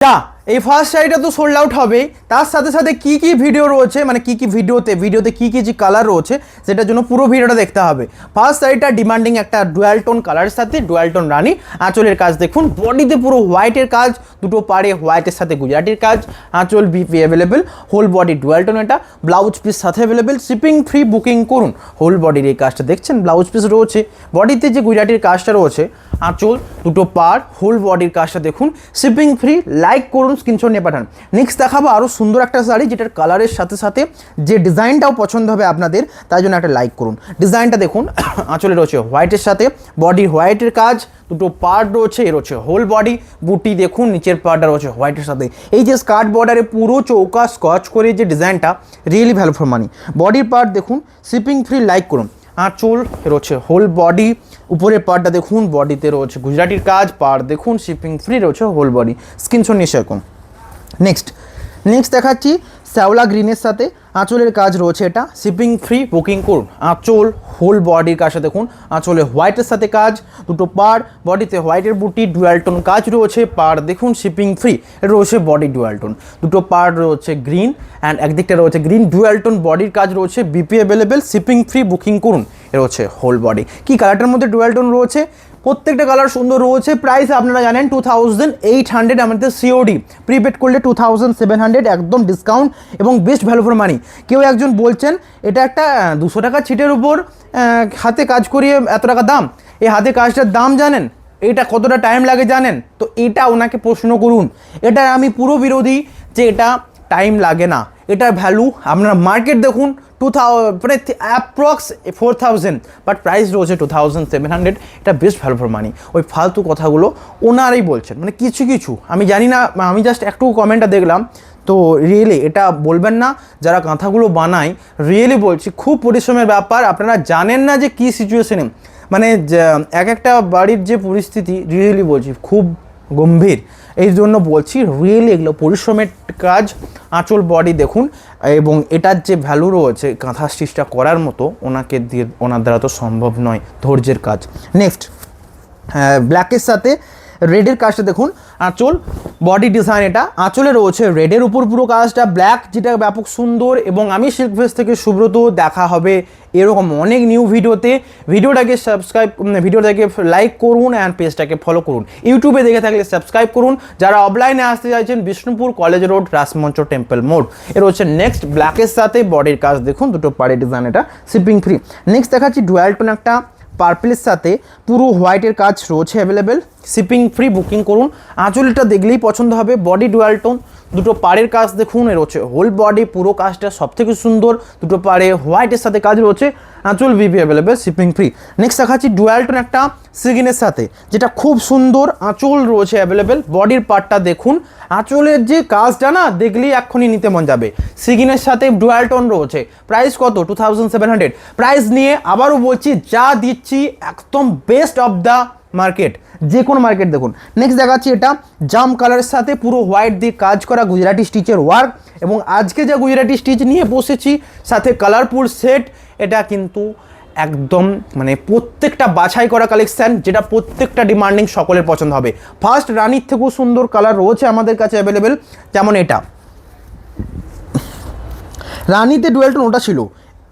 যা এই ফার্স্ট শাড়িটা তো সোল্ড আউট হবে, তার সাথে সাথে কি কি ভিডিও রয়েছে, মানে কি কি ভিডিওতে কি কি যে কালার রয়েছে সেটার জন্য পুরো ভিডিওটা দেখতে হবে। ফার্স্ট শাড়িটা ডিমান্ডিং একটা ডুয়াল টোন কালারের সাথে ডুয়াল টোন রানী। আঁচলের কাজ দেখুন, বডিতে পুরো হোয়াইটের কাজ, দুটো পাড়ে হোয়াইটের সাথে গুজরাটির কাজ, আঁচল BP available, whole body dual tone, এটা ব্লাউজ পিস সাথে অ্যাভেলেবেল, শিপিং ফ্রি, বুকিং করুন। হোল বডির এই কাজটা দেখছেন, ব্লাউজ পিস রয়েছে, বডিতে যে গুজরাটির কাজটা রয়েছে, আঁচল দুটো পাড়, হোল বডির কাজটা দেখুন, শিপিং ফ্রি। লাইক করুন, স্ক্রিনশট নিয়ে পাঠান। নেক্সট দেখাবো আরও সুন্দর একটা শাড়ি, যেটার কালারের সাথে সাথে যে ডিজাইনটাও পছন্দ হবে আপনাদের, তাই জন্য একটা লাইক করুন। ডিজাইনটা দেখুন, আঁচলে রয়েছে হোয়াইটের সাথে, বডি হোয়াইটের কাজ, দুটো পার্ট রয়েছে, এর হচ্ছে হোল বডি, বুটি দেখুন, নিচের পার্টটা রয়েছে হোয়াইটের সাথে। এই যে স্কার্ট বর্ডারে পুরো চৌকা স্কচ করে যে ডিজাইনটা, রিয়েলি ভ্যালু ফর মানি। বডির পার্ট দেখুন, শিপিং ফ্রি। লাইক করুন। আঁচল রয়েছে হোল বডি, উপরের পার্টটা দেখুন, বডিতে রয়েছে গুজরাটির কাজ, পার্ট দেখুন, শিপিং ফ্রি রয়েছে, হোল বডি। স্ক্রিনশট নিয়ে শেয়ার করুন। নেক্সট দেখাচ্ছি শ্যাওলা গ্রিনের সাথে, আঁচলের কাজ রয়েছে, এটা শিপিং ফ্রি, বুকিং করুন। আঁচল হোল বডির কাজটা দেখুন, আঁচলে হোয়াইটের সাথে কাজ, দুটো পাড়, বডিতে হোয়াইটের বুটি, ডুয়াল টোন কাজ রয়েছে, পাড় দেখুন, শিপিং ফ্রি। এটা রয়েছে বডি ডুয়াল টোন, দুটো পাড় রয়েছে গ্রিন অ্যান্ড একদিকটা রয়েছে গ্রিন, ডুয়াল টোন বডির কাজ রয়েছে, BP available, shipping free, booking করুন। এটা হচ্ছে হোল বডি। কি কালারটার মধ্যে ডুয়াল টোন রয়েছে, প্রত্যেকটা কালার সুন্দর রয়েছে। প্রাইস আপনারা জানেন 2800, আমাদের সিওডি, প্রিপেড করলে 2700, একদম ডিসকাউন্ট এবং বেস্ট ভ্যালু ফর মানি। কেউ একজন বলছেন এটা একটা 200 টাকা ছিটের উপর হাতে কাজ করিয়ে এত টাকা দাম। এই হাতে কাজটার দাম জানেন, এটা কতটা টাইম লাগে জানেন? তো এটা ওনাকে প্রশ্ন করুন। এটা আমি পুরো বিরোধী যে এটা টাইম লাগে না, এটার ভ্যালু আপনারা মার্কেট দেখুন 2000, মানে অ্যাপ্রক্স 4000, বাট প্রাইস রয়েছে 2700। এটা বেস্ট ভ্যালু ফর মানি। ওই ফালতু কথাগুলো ওনারাই বলছেন, মানে কিছু আমি জানি না, আমি জাস্ট একটু কমেন্টটা দেখলাম। তো রিয়েলি এটা বলবেন না যারা কাঁথাগুলো বানায়, রিয়েলি বলছি খুব পরিশ্রমের ব্যাপার। আপনারা জানেন না যে কী সিচুয়েশনে, মানে এক একটা বাড়ির যে পরিস্থিতি, রিয়েলি বলছি খুব গম্ভীর। এই জন্য বলছি রিয়েলি এগুলো পরিশ্রমের কাজ। আঁচল বডি দেখুন, এবং এটার যে ভ্যালু রয়েছে কাঁথা স্টিচটা করার মতো, ওনার দ্বারা তো সম্ভব নয়, ধৈর্যের কাজ। নেক্সট ব্ল্যাকের সাথে রেডের কাজটা দেখুন, আঁচল বডি ডিজাইন, এটা আঁচলে রয়েছে রেডের উপর পুরো কাজটা, ব্ল্যাক যেটা ব্যাপক সুন্দর। এবং আমি সিল্ক ফেস থেকে সুব্রত, দেখা হবে এরকম অনেক নিউ ভিডিওতে। ভিডিওটাকে লাইক করুন অ্যান্ড পেজটাকে ফলো করুন। ইউটিউবে দেখে থাকলে সাবস্ক্রাইব করুন। যারা অফলাইনে আসতে চাইছেন, Bishnupur college road, Rasmancha temple মোড়। এর হচ্ছে নেক্সট ব্ল্যাকের সাথে বডির কাজ দেখুন, দুটো পাড়ে ডিজাইন, এটা শিপিং ফ্রি। নেক্সট দেখাচ্ছি ডুয়াল টোন একটা পার্পলের সাথে, পুরো হোয়াইটের কাজ রয়েছে অ্যাভেলেবেল, শিপিং ফ্রি, বুকিং করুন। আঁচলটা দেখলেই পছন্দ হবে, বডি ডুয়াল টোন, দুটো পাড়ের কাজ দেখুন, এর হচ্ছে হোল বডি, পুরো কাজটা সব থেকে সুন্দর, দুটো পাড়ে হোয়াইটের সাথে কাজ রয়েছে, আঁচল BP available, shipping free. Next দেখাচ্ছি ডুয়াল টোন একটা সিগিনের সাথে, যেটা খুব সুন্দর, আঁচল রয়েছে অ্যাভেলেবেল, বডির পার্টটা দেখুন, আঁচলের যে কাজটা না দেখলেই এক্ষুনি নিতে মন যাবে। সিগিনের সাথে ডুয়াল টোন রয়েছে, প্রাইস কত? 2700। প্রাইস নিয়ে আবারও বলছি, যা দিচ্ছি একদম বেস্ট অফ দ্য মার্কেট, যে কোনো মার্কেট দেখুন। নেক্সট দেখাচ্ছি এটা জাম কালারের সাথে, পুরো হোয়াইট দিয়ে কাজ করা গুজরাটি স্টিচের ওয়ার্ক, এবং আজকে যা গুজরাটি স্টিচ নিয়ে বসেছি সাথে কালারফুল সেট, এটা কিন্তু একদম মানে প্রত্যেকটা বাছাই করা কালেকশান, যেটা প্রত্যেকটা ডিমান্ডিং, সকলের পছন্দ হবে। ফার্স্ট রানির থেকেও সুন্দর কালার রয়েছে আমাদের কাছে অ্যাভেলেবেল, যেমন এটা রানিতে ডুয়াল টোন,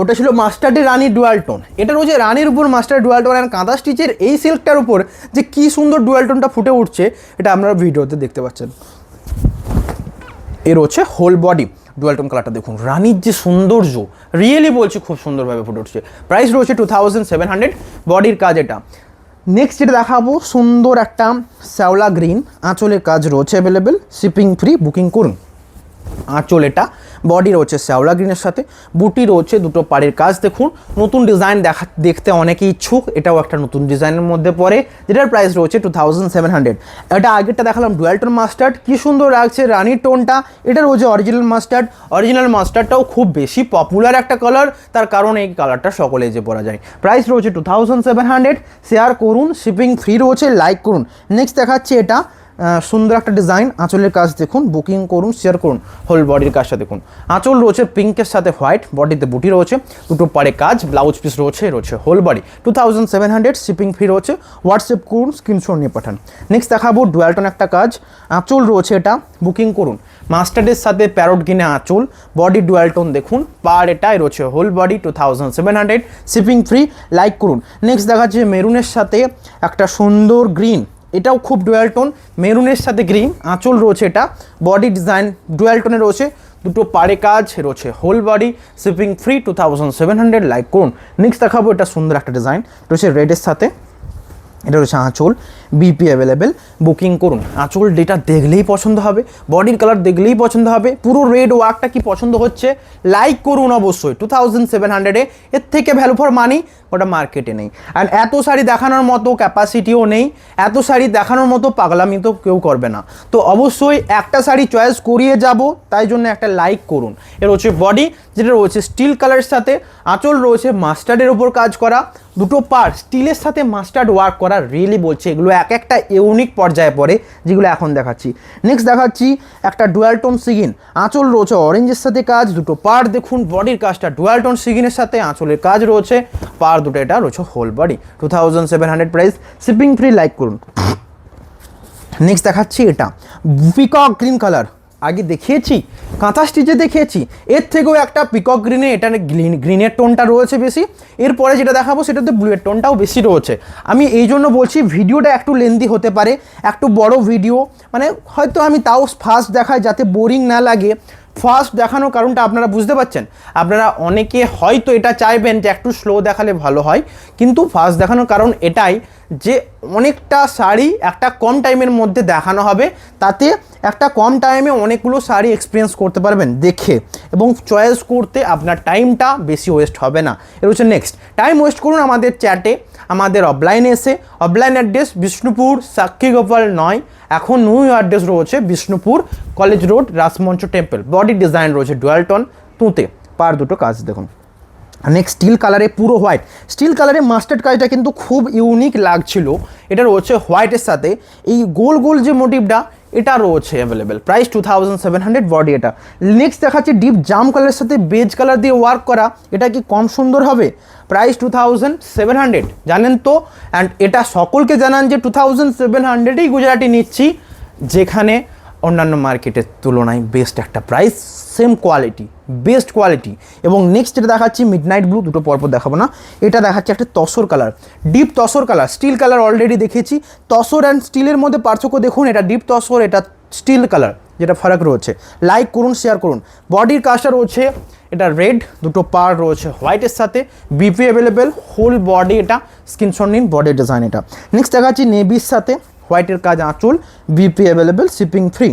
ওটা ছিল মাস্টার্ডে রানি ডুয়াল টোন। এটা রয়েছে রানির উপর মাস্টার ডুয়াল টোন, আর কাঁথা স্টিচের এই সিল্কটার উপর যে কী সুন্দর ডুয়াল টোনটা ফুটে উঠছে, এটা আপনারা ভিডিওতে দেখতে পাচ্ছেন। এর হচ্ছে হোল বডি ডুয়াল টোন কালারটা দেখুন, রানির যে সৌন্দর্য, রিয়েলি বলছি খুব সুন্দরভাবে ফুটে উঠছে। প্রাইস রয়েছে 2700, বডির কাজ এটা। নেক্সট যেটা দেখাবো, সুন্দর একটা শ্যাওলা গ্রিন, আঁচলের কাজ রয়েছে অ্যাভেলেবেল, শিপিং ফ্রি, বুকিং করুন। আঁচল এটা, বডি রয়েছে শ্যাওলা গ্রিনের সাথে, বুটি রয়েছে, দুটো পাড়ের কাজ দেখুন, নতুন ডিজাইন দেখতে অনেকে ইচ্ছুক, এটাও একটা নতুন ডিজাইনের মধ্যে পড়ে, যেটার প্রাইস রয়েছে 2700। এটা আগেরটা দেখালাম ডুয়াল টোন মাস্টার্ড, কী সুন্দর লাগছে রানির টোনটা। এটা রয়েছে অরিজিনাল মাস্টার্ডটাও খুব বেশি পপুলার একটা কালার, তার কারণ এই কালারটা সকলে যে পরা যায়। প্রাইস রয়েছে 2700, শেয়ার করুন, শিপিং ফ্রি রয়েছে, লাইক করুন। নেক্সট দেখাচ্ছে এটা সুন্দর একটা ডিজাইন, আঁচলের কাজ দেখুন, বুকিং করুন, শেয়ার করুন। হোল বডির কাজটা দেখুন, আঁচল রয়েছে পিঙ্কের সাথে হোয়াইট, বডিতে বুটি রয়েছে, দুটো পারে কাজ, ব্লাউজ পিস রয়েছে হোল বডি 2700, শিপিং ফ্রি রয়েছে। হোয়াটসঅ্যাপ করুন, স্ক্রিনশট নিয়ে পাঠান। নেক্সট দেখাবো ডুয়ালটন একটা কাজ, আঁচল রয়েছে এটা, বুকিং করুন। মাস্টার্ডের সাথে প্যারোট গিনে আঁচল, বডি ডুয়ালটন দেখুন, পার এটাই রয়েছে whole body 2700, shipping free. Like করুন। নেক্সট দেখাচ্ছে মেরুনের সাথে একটা সুন্দর গ্রিন, এটাও খুব ডুয়াল টোন, মেরুনের সাথে গ্রিন, আঁচল রয়েছে এটা, বডি ডিজাইন ডুয়াল টোনে রয়েছে, দুটো পারে কাজ রয়েছে, whole body, shipping free 2700। Like করুন। নেক্সট দেখাবো এটা সুন্দর একটা ডিজাইন রয়েছে রেডের সাথে, এটা রয়েছে আঁচল, বিপি অ্যাভেলেবেল, বুকিং করুন। আঁচল ডেটা দেখলেই পছন্দ হবে, বডির কালার দেখলেই পছন্দ হবে, পুরো রেড ওয়ার্কটা কি পছন্দ হচ্ছে লাইক করুন অবশ্যই। 2700 এর থেকে ভ্যালু ফর মানি ওটা মার্কেটে নেই। আর এত শাড়ি দেখানোর মতো ক্যাপাসিটিও নেই, এত শাড়ি দেখানোর মতো পাগলামি তো কেউ করবে না। তো অবশ্যই একটা শাড়ি চয়েস করিয়ে যাব, তাই জন্য একটা লাইক করুন। এর হচ্ছে বডি, যেটা রয়েছে স্টিল কালারের সাথে, আঁচল রয়েছে মাস্টার্ডের ওপর কাজ করা, দুটো পার স্টিলের সাথে মাস্টার্ড ওয়ার্ক করা, রিয়েলি বলছে এগুলো এক একটা ইউনিক পর্যায়ে পড়ে, যেগুলো এখন দেখাচ্ছি। নেক্সট দেখাচ্ছি একটা ডুয়াল টোন সিগিন, আঁচল রয়েছে অরেঞ্জের সাথে কাজ, দুটো পার দেখুন, বডির কাজটা ডুয়াল টোন সিগিনের সাথে, আঁচলের কাজ রয়েছে, পার দুটো এটা রয়েছে whole body 2700 price, shipping free. Like করুন। নেক্সট দেখাচ্ছি এটা পিকক গ্রিন কালার, আগে দেখিয়েছি কাঁথা স্টিচে দেখিয়েছি, এর থেকেও একটা পিকক গ্রিনে, এটা গ্রিনের টোনটা রয়েছে বেশি, এরপরে যেটা দেখাবো সেটাতে ব্লুয়ের টোনটাও বেশি রয়েছে। আমি এই জন্য বলছি ভিডিওটা একটু লেন্দি হতে পারে, একটু বড় ভিডিও, মানে হয়তো আমি তাও ফার্স্ট দেখাই যাতে বোরিং না লাগে। ফার্স্ট দেখানোর কারণটা আপনারা বুঝতে পারছেন, আপনারা অনেকে হয়তো এটা চাইবেন যে একটু স্লো দেখালে ভালো হয়, কিন্তু ফার্স্ট দেখানোর কারণ এটাই যে অনেকটা শাড়ি একটা কম টাইমের মধ্যে দেখানো হবে, তাতে একটা কম টাইমে অনেকগুলো শাড়ি এক্সপিরিয়েন্স করতে পারবেন দেখে, এবং চয়েস করতে আপনার টাইমটা বেশি ওয়েস্ট হবে না। এর হচ্ছে নেক্সট, টাইম ওয়েস্ট করুন আমাদের চ্যাটে, আমাদের অফলাইনে এসে। অফলাইন অ্যাড্রেস বিষ্ণুপুর সাক্ষীগোপাল 9, এখন নিউ অ্যাড্রেস রয়েছে Bishnupur college road Rasmancha temple, body design রয়েছে ডুয়াল টোন, তুঁতে, পার দুটো কাজ দেখুন। নেক্সট স্টিল কালারে পুরো হোয়াইট, স্টিল কালারে মাস্টার্ড কাজটা কিন্তু খুব ইউনিক লাগছিল, এটা রয়েছে হোয়াইটের সাথে, এই গোল গোল যে মোটিভটা এটা রয়েছে অ্যাভেলেবেল, প্রাইস 2700 বডি এটা। নেক্সট দেখাচ্ছে ডিপ জাম কালারের সাথে বেজ কালার দিয়ে ওয়ার্ক করা, এটা কি কম সুন্দর হবে? প্রাইস 2700, জানেন তো। অ্যান্ড এটা সকলকে জানান যে 2700এই গুজরাটি নিচ্ছি, যেখানে অন্যান্য মার্কেটের তুলনায় বেস্ট একটা price, same quality, best quality. এবং নেক্সট যেটা দেখাচ্ছি মিডনাইট ব্লু, দুটো পরপর দেখাবো না, এটা দেখাচ্ছে একটা tussar colour, deep tussar colour, steel colour already দেখেছি, তসর অ্যান্ড স্টিলের মধ্যে পার্থক্য দেখুন, এটা ডিপ তসর, এটা স্টিল কালার, যেটা ফারাক রয়েছে। লাইক করুন, শেয়ার করুন। বডির কাজটা রয়েছে এটা রেড, দুটো পার রয়েছে হোয়াইটের সাথে, বিপি অ্যাভেলেবেল, হোল বডি এটা, স্ক্রিনশট নিন, বডি ডিজাইন এটা। নেক্সট দেখাচ্ছি নেভির সাথে হোয়াইটের কাজ, আঁচল, বিপি অ্যাভেলেবেল, শিপিং ফ্রি।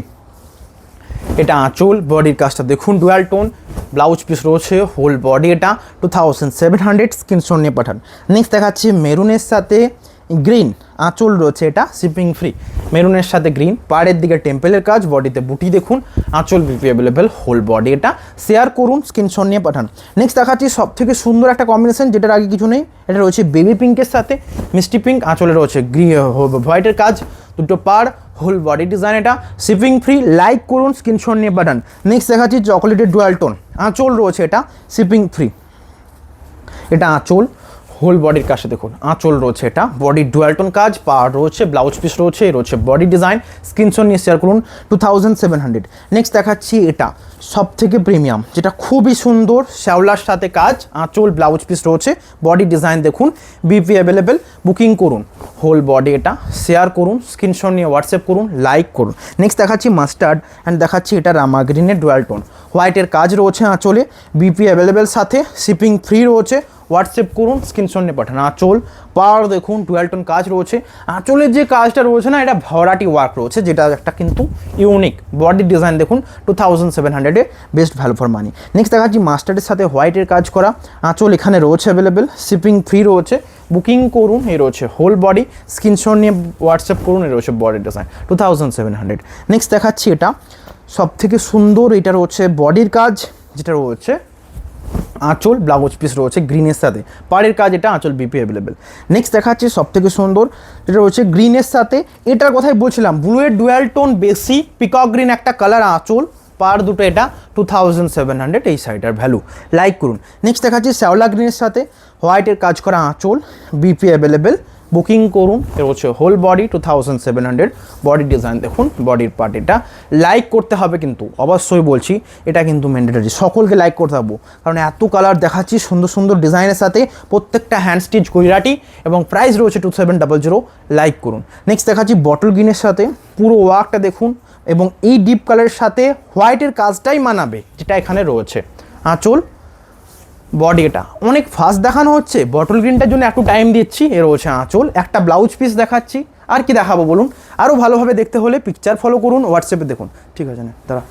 এটা আঁচল, বডির কাজটা দেখুন ডুয়াল টোন, ব্লাউজ পিস রয়েছে, হোল বডি এটা 2700, স্ক্রিনশট নিয়ে পাঠান। নেক্সট দেখাচ্ছি মেরুনের সাথে গ্রিন, আঁচল রয়েছে এটা, শিপিং ফ্রি। মেরুনের সাথে গ্রিন, পাড়ের দিকে টেম্পেলের কাজ, বডিতে বুটি দেখুন, আঁচল, বিপি অ্যাভেলেবেল, হোল বডি এটা, শেয়ার করুন, স্ক্রিনশট নিয়ে পাঠান। নেক্সট দেখাচ্ছি সব থেকে সুন্দর একটা কম্বিনেশন, যেটার আগে কিছু নেই, এটা রয়েছে বেবি পিঙ্কের সাথে মিষ্টি পিঙ্ক, আঁচলে রয়েছে হোয়াইটের কাজ, দুটো পার, হোল বডি ডিজাইন এটা, শিপিং ফ্রি। লাইক করুন, স্ক্রিনশট নিয়ে পাঠান। নেক্সট দেখাচ্ছি চকোলেটের ডুয়াল টোন, আঁচল রয়েছে এটা, শিপিং ফ্রি। এটা আঁচল, হোল বডির কাজটা দেখুন, আঁচল রয়েছে এটা, বডি ডুয়াল টোন কাজ, পার রয়েছে, ব্লাউজ পিস রয়েছে, রয়েছে বডি ডিজাইন, স্ক্রিনশট নিয়ে শেয়ার করুন 2700। নেক্সট দেখাচ্ছি এটা সব থেকে প্রিমিয়াম, যেটা খুবই সুন্দর, শ্যাওলার সাথে কাজ, আঁচল, ব্লাউজ পিস রয়েছে, বডি ডিজাইন দেখুন, বিপি অ্যাভেলেবেল, বুকিং করুন, হোল বডি এটা, শেয়ার করুন, স্ক্রিনশট নিয়ে হোয়াটসঅ্যাপ করুন, লাইক করুন। নেক্সট দেখাচ্ছি মাস্টার্ড, অ্যান্ড দেখাচ্ছি এটা রামা গ্রিনের ডুয়াল টোন, হোয়াইটের কাজ রয়েছে আঁচলে, বিপি অ্যাভেলেবেল সাথে, শিপিং ফ্রি রয়েছে, হোয়াটসঅ্যাপ করুন, স্ক্রিনশট নিয়ে পাঠান। আঁচল, পার দেখুন, ডুয়াল টোন কাজ রয়েছে, আঁচলের যে কাজটা রয়েছে না, এটা ভরাটি ওয়ার্ক রয়েছে, যেটা একটা কিন্তু ইউনিক, বডি ডিজাইন দেখুন 2700, best value for money. Next দেখাচ্ছি মাস্টার্ডের সাথে হোয়াইটের কাজ করা, আঁচল এখানে রয়েছে অ্যাভেলেবেল, শিপিং ফ্রি রয়েছে, বুকিং করুন, এ রয়েছে হোল বডি, স্ক্রিনশট নিয়ে হোয়াটসঅ্যাপ করুন, এ রয়েছে বডি ডিজাইন 2700। নেক্সট দেখাচ্ছি এটা সব থেকে সুন্দর, এটা রয়েছে বডির কাজ, যেটা রয়েছে আঁচল ব্লাউজ পিস রয়েছে গ্রিনের সাথে, পাড়ের কাজ এটা, আঁচল বিপি অ্যাভেলেবেল। নেক্সট দেখাচ্ছি সবথেকে সুন্দর, যেটা রয়েছে গ্রিনের সাথে, এটার কথাই বলছিলাম, ব্লুয়ের ডুয়াল টোন বেশি, পিকক গ্রিন একটা কালার, আঁচল পার দুটো, এটা 2700 এই শাড়িটার ভ্যালু, লাইক করুন। নেক্সট দেখাচ্ছি শ্যাওলা গ্রিনের সাথে হোয়াইটের কাজ করা আঁচল, বিপি অ্যাভেলেবেল, বুকিং করুন। এর হচ্ছে হোল বডি 2700, বডি ডিজাইন দেখুন, বডির পার্ট এটা, লাইক করতে হবে কিন্তু, অবশ্যই বলছি এটা কিন্তু ম্যান্ডেটরি, সকলকে লাইক করতে হবে, কারণ এত কালার দেখাচ্ছি সুন্দর সুন্দর ডিজাইনের সাথে, প্রত্যেকটা হ্যান্ড স্টিচ গুজরাটি, এবং প্রাইস রয়েছে 2700, লাইক করুন। নেক্সট দেখাচ্ছি বটল গ্রিনের সাথে, পুরো ওয়ার্কটা দেখুন, এবং এই ডিপ কালারের সাথে হোয়াইটের কাজটাই মানাবে, যেটা এখানে রয়েছে, আঁচল বডি এটা অনেক ফাস্ট দেখানো হচ্ছে, বটল গ্রিনটার জন্য একটু টাইম দিচ্ছি। এর রয়েছে আঁচল, একটা ব্লাউজ পিস দেখাচ্ছি, আর কি দেখাবো বলুন, আরও ভালোভাবে দেখতে হলে পিকচার ফলো করুন, হোয়াটসঅ্যাপে দেখুন, ঠিক আছে না দাঁড়া।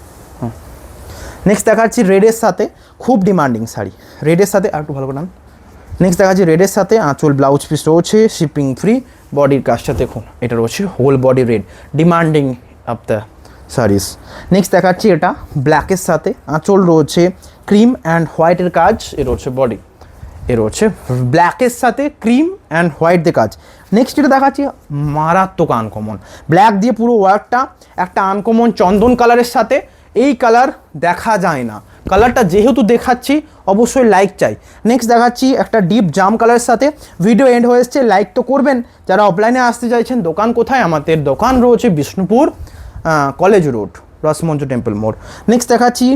নেক্সট দেখাচ্ছি রেডের সাথে, খুব ডিমান্ডিং শাড়ি, রেডের সাথে আর একটু ভালো করে নাম। নেক্সট দেখাচ্ছি রেডের সাথে আঁচল ব্লাউজ পিস রয়েছে, শিপিং ফ্রি, বডির কাজটা দেখুন, এটা রয়েছে whole body red, demanding of the saris. Next দেখাচ্ছি এটা ব্ল্যাকের সাথে, আঁচল রয়েছে ক্রিম অ্যান্ড হোয়াইটের কাজ, এর হচ্ছে বডি, এর হচ্ছে ব্ল্যাকের সাথে ক্রিম অ্যান্ড হোয়াইট দিয়ে কাজ। নেক্সট যেটা দেখাচ্ছি মারাত্মক আনকমন, ব্ল্যাক দিয়ে পুরো ওয়ার্কটা, একটা আনকমন চন্দন কালারের সাথে, এই কালার দেখা যায় না, কালারটা যেহেতু দেখাচ্ছি অবশ্যই লাইক চাই। নেক্সট দেখাচ্ছি একটা ডিপ জাম কালারের সাথে, ভিডিও এন্ড হয়ে এসছে, লাইক তো করবেন। যারা অফলাইনে আসতে চাইছেন, দোকান কোথায়, আমাদের দোকান রয়েছে বিষ্ণুপুর কলেজ রোড, রসমঞ্চ টেম্পল মোড়। নেক্সট দেখাচ্ছি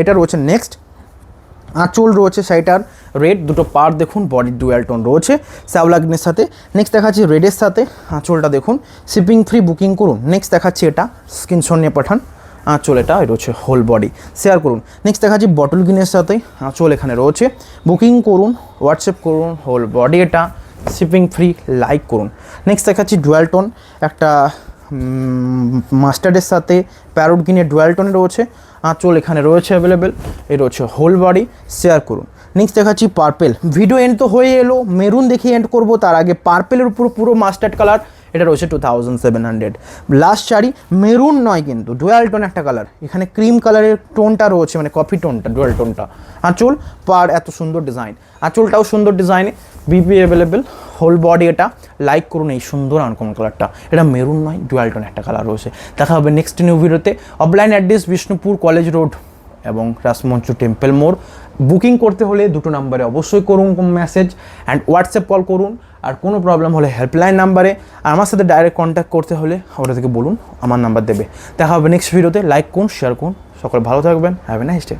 এটা রয়েছে নেক্সট আঁচল রয়েছে শাড়িটার রেড, দুটো পার্ট দেখুন, বডির ডুয়াল টোন রয়েছে শ্যাওলা গ্রিনের সাথে। নেক্সট দেখাচ্ছি রেডের সাথে, আঁচলটা দেখুন, শিপিং ফ্রি, বুকিং করুন। নেক্সট দেখাচ্ছি এটা স্ক্রিনশট নিয়ে পাঠান, আঁচল এটা, এটা হচ্ছে হোল বডি, শেয়ার করুন। নেক্সট দেখাচ্ছি বটল গ্রিনের সাথে, আঁচল এখানে রয়েছে, বুকিং করুন, হোয়াটসঅ্যাপ করুন, হোল বডি এটা, শিপিং ফ্রি, লাইক করুন। নেক্সট দেখাচ্ছি ডুয়াল টোন, একটা মাস্টার্ডের সাথে প্যারোট গ্রিনের ডুয়াল টোনে রয়েছে, আঁচল এখানে রয়েছে অ্যাভেলেবেল, এর হচ্ছে হোল বডি, শেয়ার করুন। নেক্সট দেখাচ্ছি পার্পেল, ভিডিও এন্ড তো হয়ে এলো, মেরুন দেখে এন্ড করবো, তার আগে পার্পেলের উপর পুরো মাস্টার্ড কালার, এটা রয়েছে 2700। লাস্ট শাড়ি মেরুন নয় কিন্তু ডুয়াল টোন একটা কালার, এখানে ক্রিম কালারের টোনটা রয়েছে, মানে কফি টোনটা, ডুয়াল টোনটা, আঁচল পার এত সুন্দর ডিজাইন, আঁচলটাও সুন্দর ডিজাইনে, বিপি অ্যাভেলেবেল, হোল বডি এটা, লাইক করুন এই সুন্দর আনকমন কালারটা, এটা মেরুন নয় ডুয়াল টোন একটা কালার রয়েছে। দেখা হবে নেক্সট নিউ ভিডিওতে। Offline address Bishnupur college road এবং রাসমঞ্চ টেম্পল মোড়। বুকিং করতে হলে দুটো নাম্বারে অবশ্যই করুন মেসেজ অ্যান্ড হোয়াটসঅ্যাপ কল করুন, আর কোনো প্রবলেম হলে হেল্পলাইন নাম্বারে, আর আমার সাথে ডাইরেক্ট কন্ট্যাক্ট করতে হলে ওটা থেকে বলুন, আমার নাম্বার দেবে। দেখা হবে নেক্সট ভিডিওতে, লাইক করুন, শেয়ার করুন, সকলে ভালো থাকবেন, হ্যাভ এ নাইস ডে।